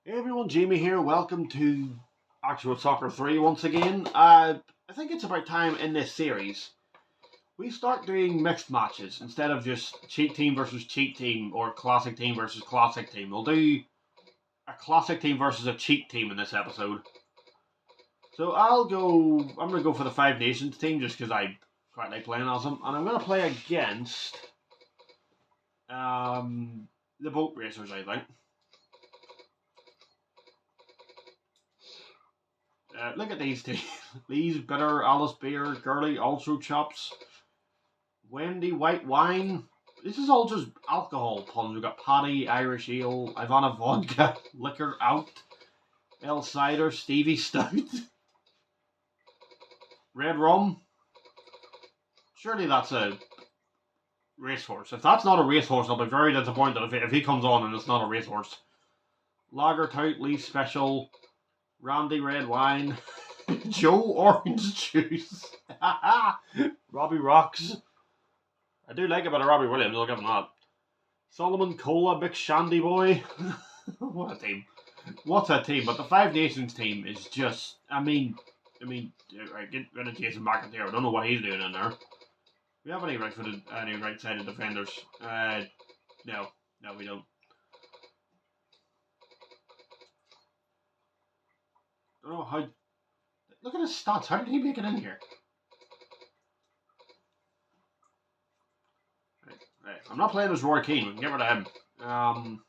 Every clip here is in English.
Hey everyone, Jamie here. Welcome to Actua Soccer 3 once again. I think it's about time in this series we start doing mixed matches instead of just cheat team versus cheat team or classic team versus classic team. We'll do a classic team versus a cheat team in this episode. So I'm going to go for the Five Nations team just because I quite like playing as them. And I'm going to play against the boat racers, I think. Look at these two. Lee's Bitter, Alice Beer, Girly, Also Chops, Wendy White Wine. This is all just alcohol puns. We've got Paddy, Irish Ale, Ivana Vodka, Liquor Out, El Cider, Stevie Stout, Red Rum. Surely that's a racehorse. If that's not a racehorse, I'll be very disappointed if he comes on and it's not a racehorse. Lager Tout, Lee Special, Randy Red Wine, Joe Orange Juice, Robbie Rocks. I do like a bit of Robbie Williams, I'll give him that. Solomon Cola, Big Shandy Boy. What a team. What a team. But the Five Nations team is just, I mean, get rid of Jason McIntyre. I don't know what he's doing in there. Do we have any right-sided defenders? No, we don't. I don't know how. Look at his stats. How did he make it in here? Right. I'm not playing as Roy Keane. We can get rid of him.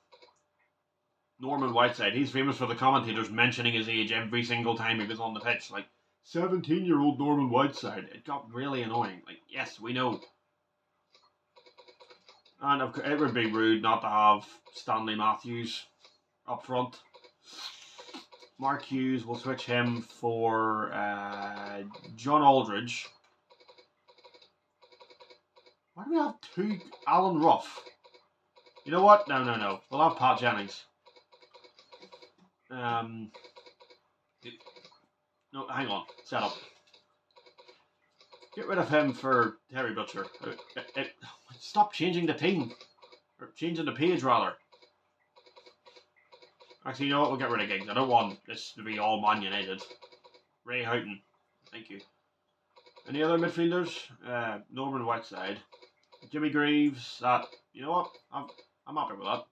Norman Whiteside. He's famous for the commentators mentioning his age every single time he was on the pitch. Like, 17-year-old Norman Whiteside. It got really annoying. Like, yes, we know. And it would be rude not to have Stanley Matthews up front. Mark Hughes, we'll switch him for John Aldridge. Why do we have two Alan Ruff? You know what? No. We'll have Pat Jennings. No, hang on. Set up. Get rid of him for Terry Butcher. Stop changing the team. Or changing the page, rather. Actually, you know what? We'll get rid of Giggs. I don't want this to be all Man United. Ray Houghton. Thank you. Any other midfielders? Norman Whiteside. Jimmy Greaves. You know what? I'm happy with that.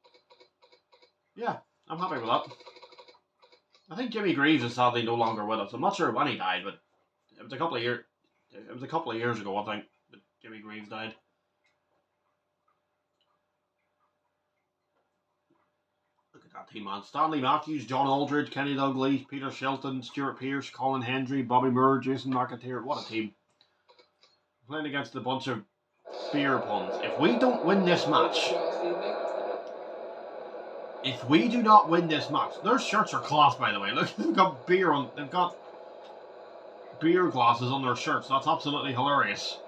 Yeah, I'm happy with that. I think Jimmy Greaves is sadly no longer with us. I'm not sure when he died, but it was a couple of years ago, I think, that Jimmy Greaves died. Look at that team, man. Stanley Matthews, John Aldridge, Kenny Dalglish, Peter Shilton, Stuart Pearce, Colin Hendry, Bobby Moore, Jason McIntyre. What a team. Playing against a bunch of beer puns. If we don't win this match, if we do not win this match, their shirts are class, by the way. Look, they've got beer glasses on their shirts. That's absolutely hilarious.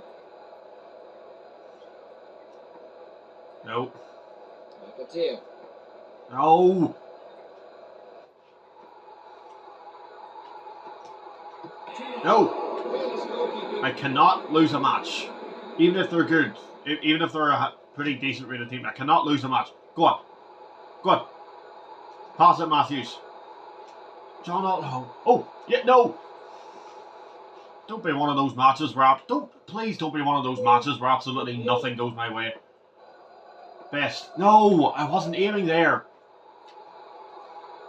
No. No. No. I cannot lose a match. Even if they're good. Even if they're a pretty decent rated team. I cannot lose a match. Go on. Go on. Pass it, Matthews. John Alton. Oh, yeah, no. Don't be one of those matches where please don't be one of those matches where absolutely nothing goes my way. Best. No, I wasn't aiming there.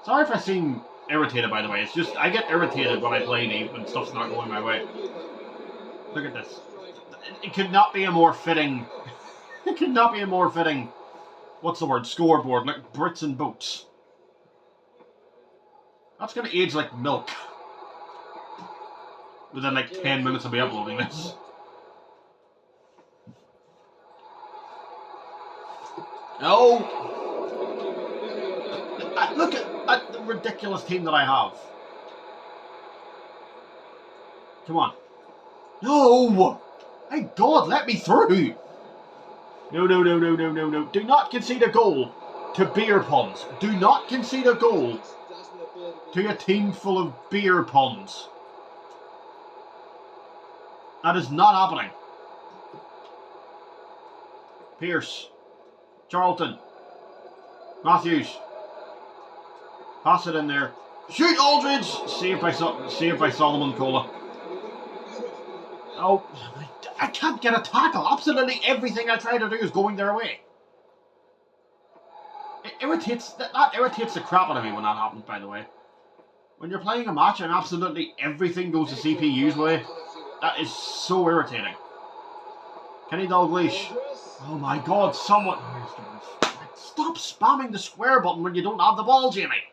Sorry if I seem irritated, by the way. It's just I get irritated when I play these when stuff's not going my way. Look at this. It could not be a more fitting. It could not be a more fitting. What's the word? Scoreboard, like Brits and boats. That's gonna age like milk. Within like 10 minutes of me uploading this. No! Look at the ridiculous team that I have. Come on. No! Thank God, let me through! No. Do not concede a goal to beer puns. Do not concede a goal to a team full of beer puns. That is not happening. Pearce. Charlton. Matthews. Pass it in there. Shoot, Aldridge! Saved by Solomon Cola. Oh, I can't get a tackle. Absolutely everything I try to do is going their way. It irritates, that irritates the crap out of me when that happens, by the way. When you're playing a match and absolutely everything goes the CPU's way, that is so irritating. Kenny Dalglish. Oh my god, someone... Stop spamming the square button when you don't have the ball, Jamie.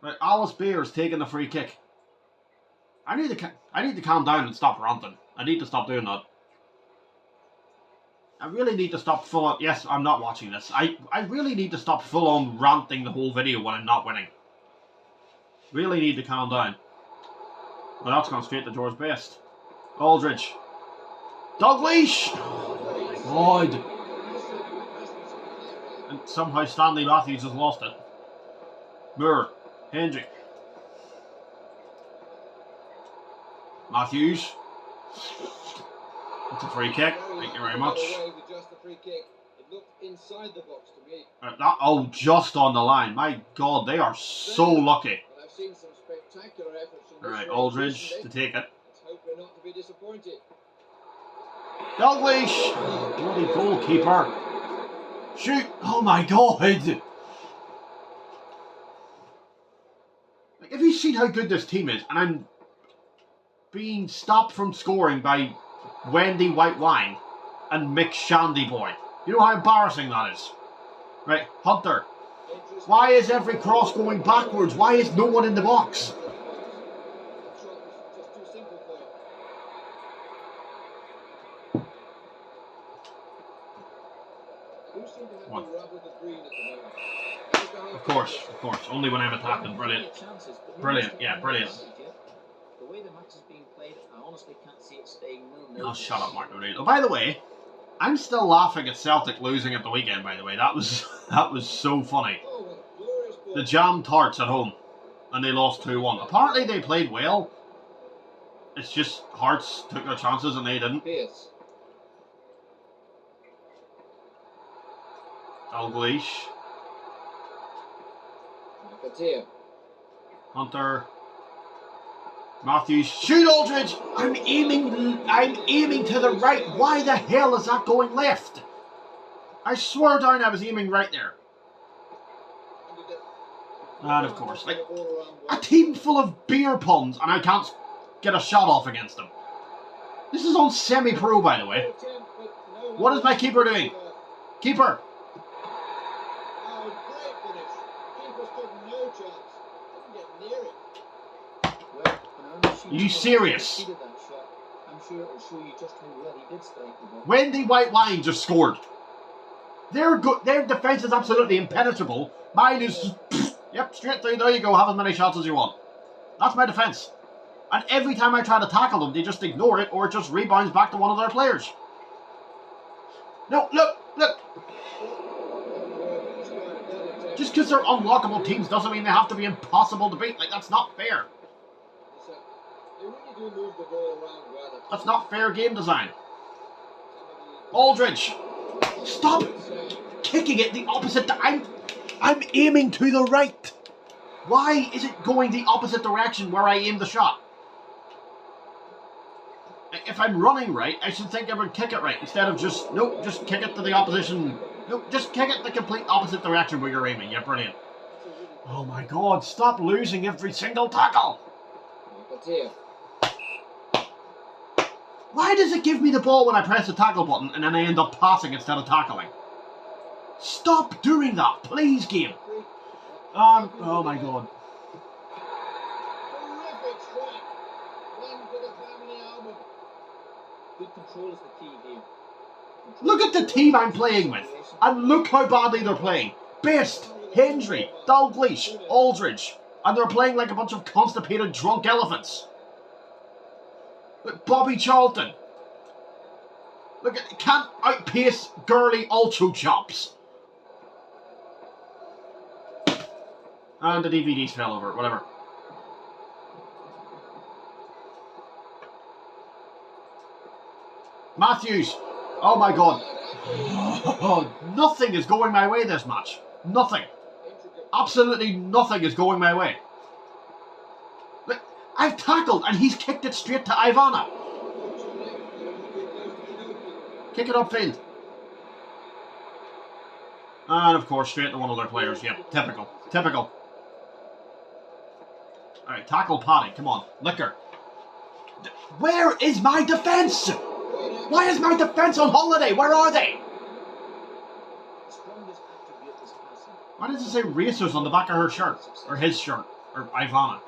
Right, Alice Beer's taking the free kick. I need to calm down and stop ranting. I need to stop doing that. I really need to stop full on... Yes, I'm not watching this. I really need to stop full on ranting the whole video when I'm not winning. Really need to calm down. Well, that's gone straight to George Best. Aldridge. Dalglish! Oh my god. And somehow Stanley Matthews has lost it. Moore. Hendrick. Matthews. It's a free kick. Thank you very much. Oh, just on the line. My god, they are so lucky. Alright, Aldridge to take it. Dalglish! Bloody goalkeeper. Shoot! Oh my god! Have you seen how good this team is? And I'm being stopped from scoring by Wendy White Wine and Mick Shandy Boy. You know how embarrassing that is? Right, Hunter. Why is every cross going backwards? Why is no one in the box? One. Of course. Only when I'm attacking. Brilliant. Brilliant, yeah, brilliant. The way the match is being played, I honestly can't see it staying 0-0. Oh, shut up, Mark O'Neill. Oh, by the way, I'm still laughing at Celtic losing at the weekend, by the way. That was so funny. The Jam Tarts at home, and they lost 2-1. Apparently they played well. It's just Hearts took their chances and they didn't. Dalglish. Hunter. Matthews. Shoot, Aldridge! I'm aiming to the right. Why the hell is that going left? I swear down I was aiming right there. And of course, like, a team full of beer puns and I can't get a shot off against them. This is on semi-pro, by the way. What is my keeper doing? Keeper! Are you serious? Wendy White Wine just scored. They're good. Their defence is absolutely impenetrable. Mine is, yep, straight through. There you go. Have as many shots as you want. That's my defence. And every time I try to tackle them, they just ignore it, or it just rebounds back to one of their players. No, look. Just because they're unlockable teams doesn't mean they have to be impossible to beat. Like, that's not fair. That's not fair game design. Aldridge, stop kicking it the opposite. I'm aiming to the right. Why is it going the opposite direction where I aim the shot? If I'm running right, I should think I would kick it right instead of just kick it to the opposition. Nope, just kick it the complete opposite direction where you're aiming. Yeah, brilliant. Oh my god, stop losing every single tackle. Why does it give me the ball when I press the tackle button and then I end up passing instead of tackling? Stop doing that, please, game. Oh my god. Look at the team I'm playing with, and look how badly they're playing. Best, Hendry, Dalglish, Aldridge, and they're playing like a bunch of constipated drunk elephants. Look, Bobby Charlton. Look, can't outpace girly ultra chops. And the DVDs fell over, whatever. Matthews. Oh my god. Oh, nothing is going my way this match. Nothing. Absolutely nothing is going my way. Look, I've tackled and he's kicked it straight to Ivana. Kick it upfield. And of course, straight to one of their players. Yep, typical. Typical. Alright, tackle Paddy. Come on. Liquor. Where is my defence? Why is my defence on holiday? Where are they? Why does it say racers on the back of her shirt? Or his shirt? Or Ivana?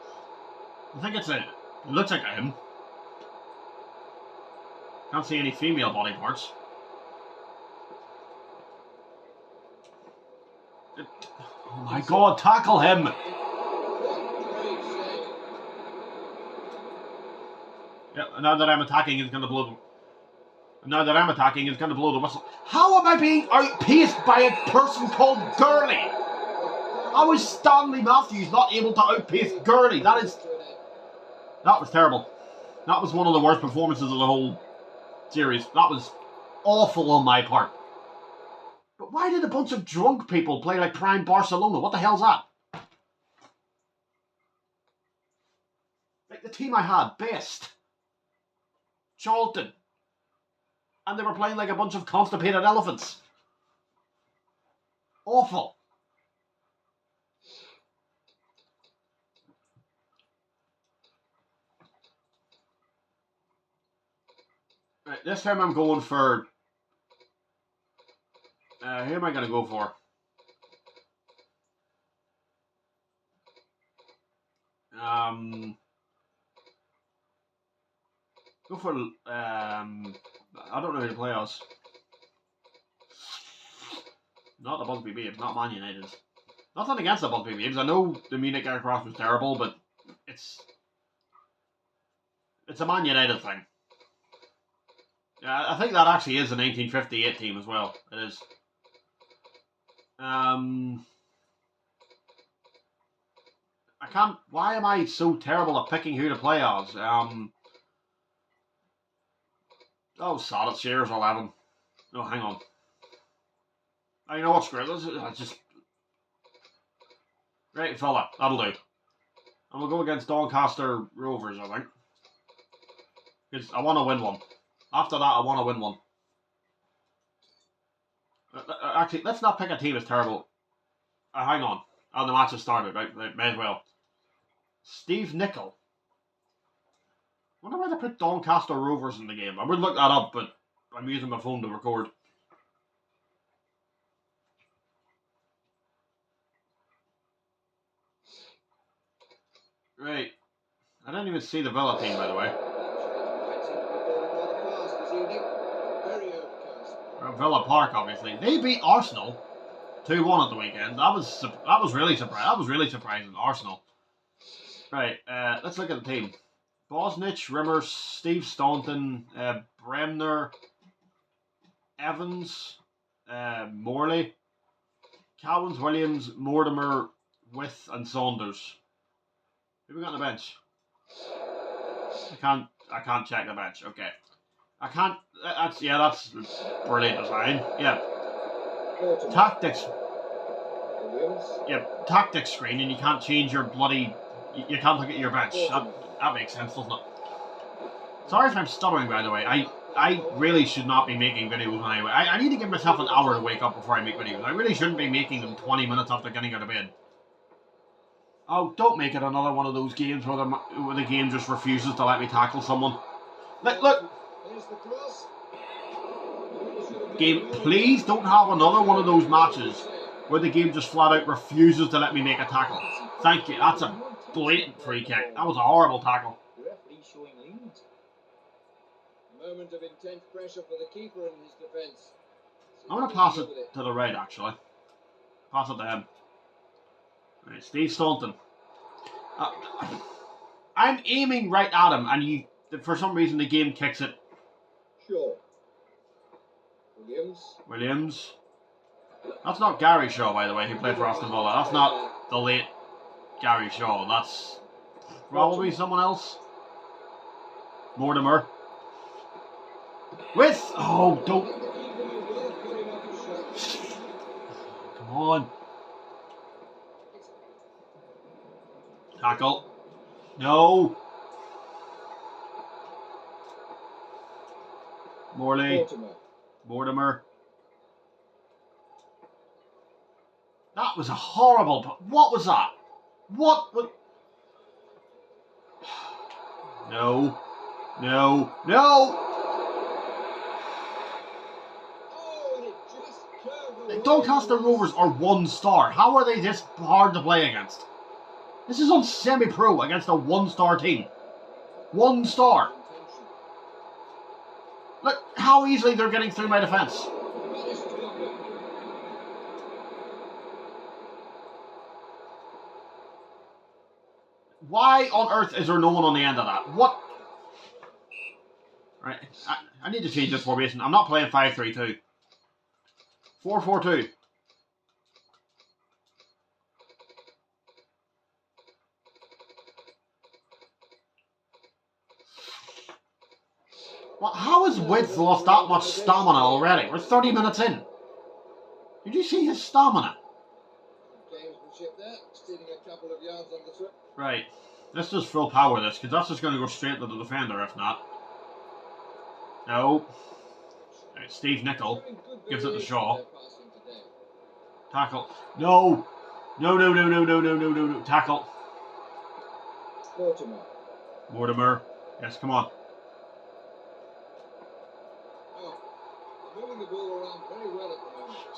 I think it's a... It looks like a him. Can't see any female body parts. Oh my god, tackle him! Yeah, now that I'm attacking, it's gonna blow the whistle. How am I being outpaced by a person called Gurley? How is Stanley Matthews not able to outpace Gurley? That was terrible. That was one of the worst performances of the whole series. That was awful on my part. But why did a bunch of drunk people play like prime Barcelona? What the hell's that? Like the team I had, Best, Charlton, and they were playing like a bunch of constipated elephants. Awful. Right, this time I'm going for... who am I going to go for? Go for... I don't know who to play as. Not the Busby Babes, not Man United. Nothing against the Busby Babes. I know the Munich aircraft was terrible, but it's a Man United thing. Yeah, I think that actually is the 1958 team as well. It is. I can't... Why am I so terrible at picking who to play as? Oh, sod it, Shearer's 11. No, hang on. I know what's great. I just... Right, fella. That'll do. And we'll go against Doncaster Rovers, I think. Because I want to win one. After that, I want to win one. Actually, let's not pick a team that's terrible. Hang on. Oh, the match has started, right? May as well. Steve Nicol. I wonder why they put Doncaster Rovers in the game. I would look that up, but I'm using my phone to record. Right. I didn't even see the Villa team, by the way. Villa Park, obviously. They beat Arsenal 2-1 at the weekend. That was really surprising. That was really surprising. Arsenal. Right. Let's look at the team. Bosnich, Rimmer, Steve Staunton, Bremner, Evans, Morley, Cowens, Williams, Mortimer, With, and Saunders. Who we got on the bench? I can't check the bench. Okay. I can't. That's brilliant design. Yeah. Tactics. Yeah, tactics screen, and you can't change your bloody. You can't look at your bench. That makes sense, doesn't it? Sorry if I'm stuttering, by the way. I really should not be making videos anyway. I need to give myself an hour to wake up before I make videos. I really shouldn't be making them 20 minutes after getting out of bed. Oh, don't make it another one of those games where the game just refuses to let me tackle someone. Look. Game, please don't have another one of those matches where the game just flat out refuses to let me make a tackle. Thank you. That's a blatant free kick. That was a horrible tackle. A moment of intense pressure for the keeper and his defence. I'm going to pass it to the right, actually. Pass it to him. Right, Steve Staunton. I'm aiming right at him, and for some reason the game kicks it. Sure. Williams. That's not Gary Shaw, by the way, who played for Aston Villa. That's not the late Gary Shaw. That's probably someone else. Mortimer. With... Oh, don't... Come on. Tackle. No. Morley. Mortimer. That was a horrible... What was that? What? No. No. No! The Doncaster Rovers are 1 star. How are they this hard to play against? This is on semi-pro against a 1-star team. 1 star. Look how easily they're getting through my defence. Why on earth is there no one on the end of that? What? Right, I need to change this formation. I'm not playing 5-3-2. 4-4-2. Well, how has Width lost that much stamina already? We're 30 minutes in. Did you see his stamina? Right. Let's just full power this, because that's just going to go straight to the defender if not. No. Right, Steve Nicol gives it to Shaw. Tackle. No. No, no, no, no, no, no, no, no, no. Tackle. Mortimer. Yes, come on.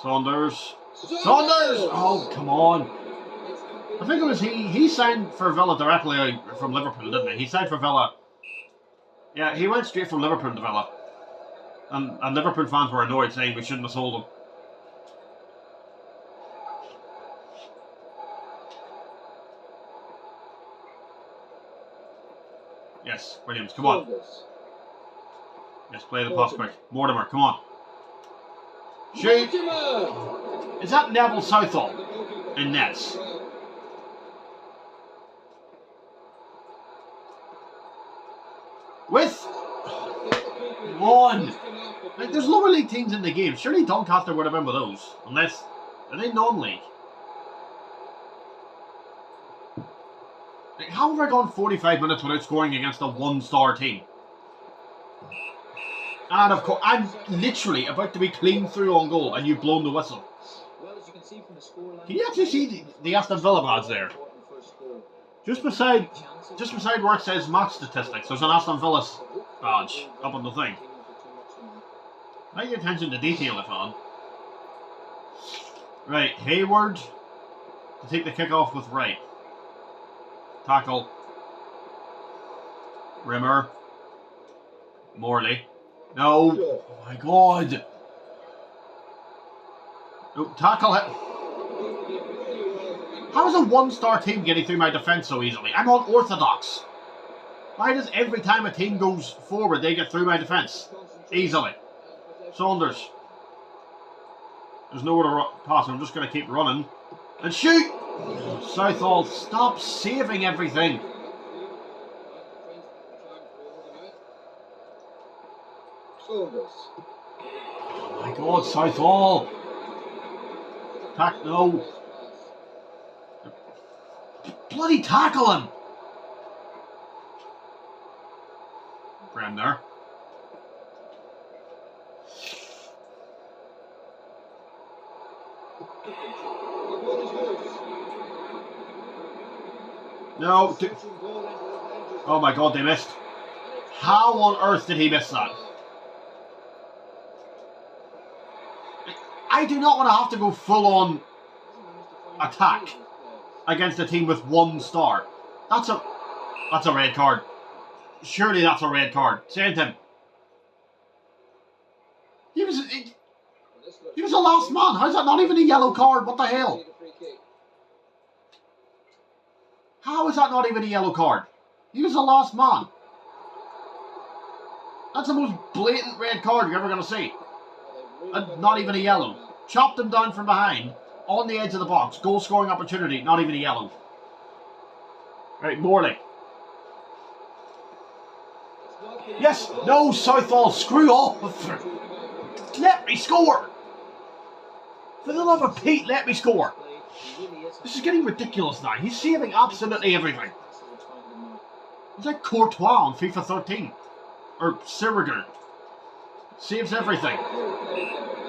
Saunders. Saunders! Oh, come on. I think it was he signed for Villa directly from Liverpool, didn't he? He signed for Villa. Yeah, he went straight from Liverpool to Villa. And Liverpool fans were annoyed, saying we shouldn't have sold him. Yes, Williams, come on. Yes, play the pass quick. Mortimer, come on. Shoot! Is that Neville Southall in nets? With one. Like, there's lower league teams in the game. Surely Doncaster would have been with those. Unless, are they non-league? Like, how have I gone 45 minutes without scoring against a 1-star team? And of course, I'm literally about to be clean through on goal and you've blown the whistle. Can you actually see the Aston Villa badge there? Just beside where it says match statistics, there's an Aston Villa badge up on the thing. Pay attention to detail if on. Right, Hayward to take the kick off with right. Tackle. Rimmer. Morley. No. Oh my god. No, tackle it. How is a 1-star team getting through my defence so easily? I'm unorthodox. Why does every time a team goes forward they get through my defence? Easily. Saunders. There's nowhere to pass. I'm just going to keep running. And shoot! Southall, stop saving everything. Oh my god, Southall. No. Bloody tackle him. Graham there. No. Oh my god, they missed. How on earth did he miss that? I do not want to have to go full on attack against a team with 1 star. That's a red card. Surely that's a red card. Send him. He was the last man. How's that not even a yellow card? What the hell? How is that not even a yellow card? He was the last man. That's the most blatant red card you're ever going to see. And not even a yellow. Chopped him down from behind, on the edge of the box. Goal scoring opportunity, not even a yellow. Right, Morley. Yes, no, Southall, screw off. Let me score. For the love of Pete, let me score. This is getting ridiculous now. He's saving absolutely everything. He's like Courtois on FIFA 13. Or Siriger. Saves everything.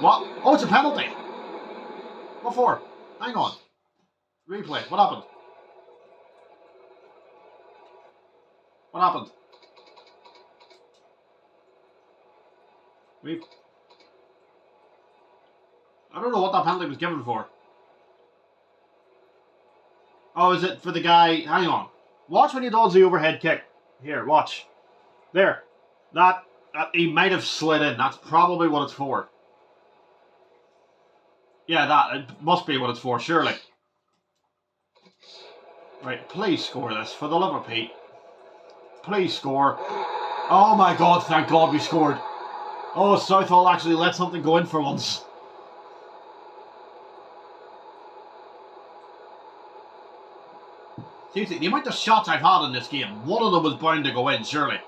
What? Oh, it's a penalty. What for? Hang on. Replay. What happened? What happened? I don't know what that penalty was given for. Oh, is it for the guy? Hang on. Watch when he does the overhead kick. Here, watch. There. That he might have slid in. That's probably what it's for. Yeah, that. It must be what it's for, surely. Right, please score this for the love of Pete. Please score. Oh my god, thank god we scored. Oh, Southall actually let something go in for once. Seriously, the amount of shots I've had in this game, one of them was bound to go in, surely.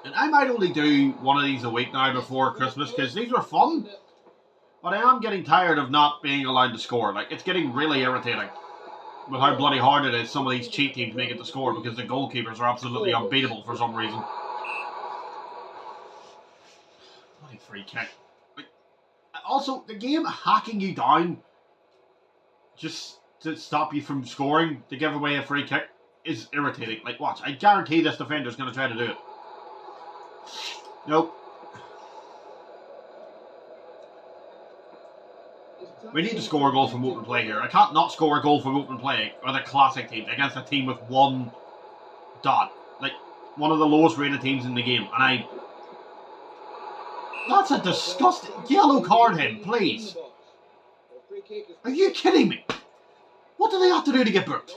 And I might only do one of these a week now before Christmas, because these were fun. But I am getting tired of not being allowed to score. Like, it's getting really irritating with how bloody hard it is some of these cheat teams make it to score, because the goalkeepers are absolutely unbeatable for some reason. Bloody free kick. Like, also, the game hacking you down just to stop you from scoring to give away a free kick is irritating. Like, watch. I guarantee this defender's going to try to do it. Nope. We need to score a goal from open play here. I can't not score a goal from open play with a classic team against a team with one dot. Like, one of the lowest rated teams in the game. And that's a disgusting... Yellow card him, please. Are you kidding me? What do they have to do to get booked?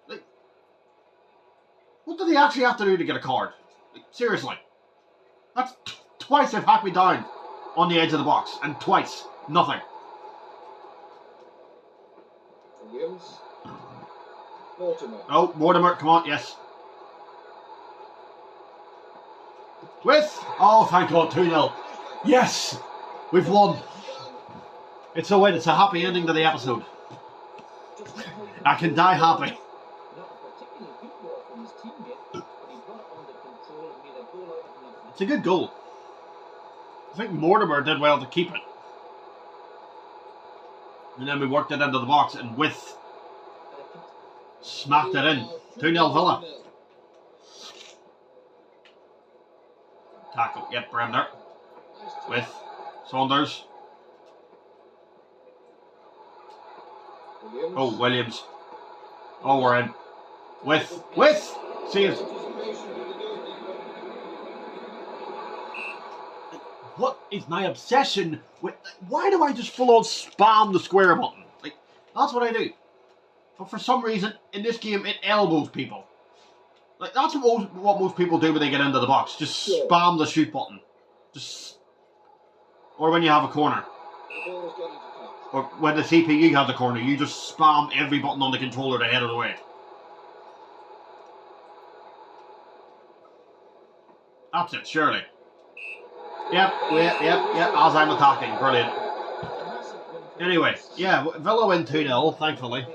Like, what do they actually have to do to get a card? Like, seriously. That's twice they've hacked me down on the edge of the box, and twice, nothing. Williams. Mortimer. Oh, Mortimer, come on, yes. Oh, thank God, 2-0. Yes, we've won. It's a win, it's a happy ending to the episode. I can die happy. It's a good goal. I think Mortimer did well to keep it. And then we worked it into the box and smacked it in. 2-0 Villa. Tackle, yep, Bremner. Saunders. Oh, Williams. Oh, we're in. Saves. What is my obsession with... Why do I just full on spam the square button? Like, that's what I do. But for some reason, in this game, it elbows people. Like, that's what most people do when they get into the box. Just spam the shoot button. Or when you have a corner. Or when the CPU has a corner, you just spam every button on the controller to head it away. That's it, surely. Yep, as I'm attacking. Brilliant. Anyway, yeah, Villa win 2-0, thankfully.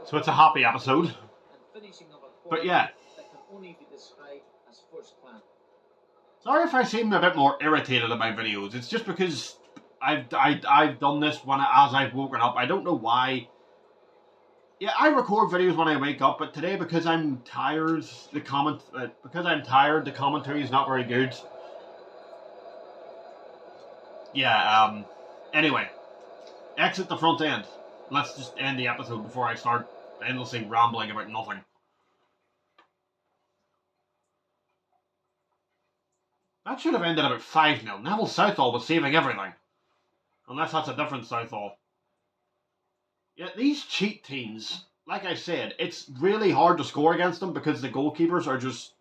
So it's a happy episode. But yeah. Sorry if I seem a bit more irritated at my videos. It's just because I've done this as I've woken up. I don't know why. Yeah, I record videos when I wake up, but today because I'm tired, the commentary is not very good. Yeah, anyway, exit the front end. Let's just end the episode before I start endlessly rambling about nothing. That should have ended about 5-0. Neville Southall was saving everything. Unless that's a different Southall. Yeah, these cheat teams, like I said, it's really hard to score against them because the goalkeepers are just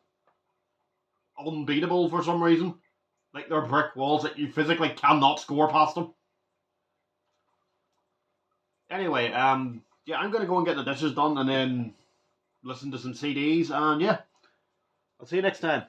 unbeatable for some reason. Like, they're brick walls that you physically cannot score past them. Anyway, yeah, I'm going to go and get the dishes done and then listen to some CDs, and yeah, I'll see you next time.